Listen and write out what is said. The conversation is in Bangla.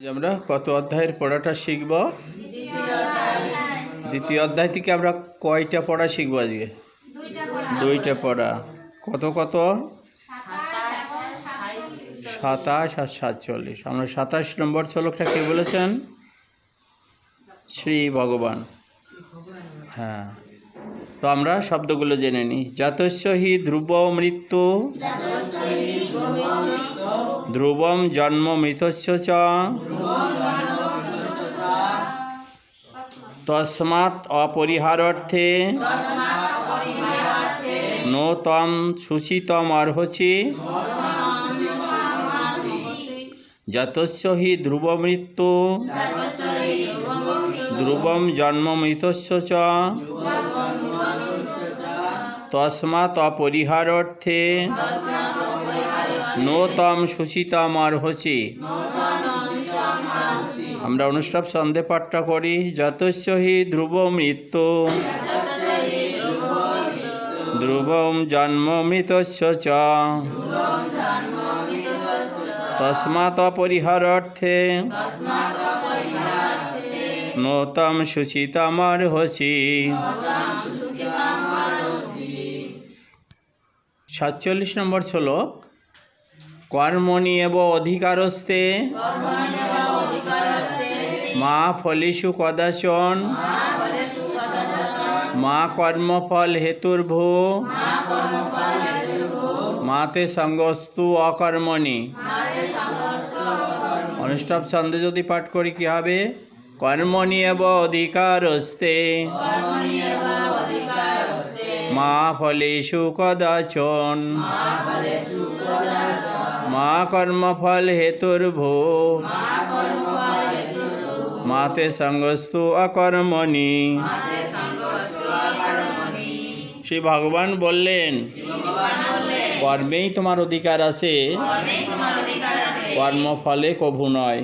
আমরা কত অধ্যায়ের পড়াটা শিখব? দ্বিতীয় অধ্যায় থেকে আমরা কয়টা পড়া শিখব আজকে? দুইটা পড়া। কত কত? 27 আর 47। আমরা 27 নম্বর শ্লোকটা কে বলেছেন? শ্রী ভগবান। হ্যাঁ, তো আমরা শব্দগুলো জেনে নিই। জাতস্য হি ধ্রুব মৃত্যু ধ্রুবম জন্ম মৃতস্য চ তস্মাৎ অপরিহারার্থে নো তম শুচিতম অর্হসি জাতস্য হি ধ্রুব মৃত্যু ধ্রুবম জন্ম মৃতস্য চ তস্মাৎ অপরিহারার্থে নো তম শুচিতম অর্হসি। আমরা অনুষ্ঠব সন্ধে পাঠটা করি। জাতস্য হি ধ্রুব মৃত্যু ধ্রুবম জন্ম মৃতস্য চ তস্মাৎ অপরিহারার্থে নো তম শুচিতম অর্হসি। 47 নম্বর শ্লোক। কর্মণি এব অধিকারস্তে মা ফলেষু কদাচন মা কর্মফল হেতুর্ভূ মাতে সঙ্গস্তু অকর্মণি। অনুষ্ঠব ছন্দে যদি পাঠ করি কি হবে? কর্মণি এব অধিকারস্তে মা ফলেষু কদাচন মা কর্মফল হেতুর্ভূ মাতে সঙ্গস্তু অকর্মণি। শ্রী ভগবান বললেন, কর্মেই তোমার অধিকার আছে, কর্মফলে কভু নয়।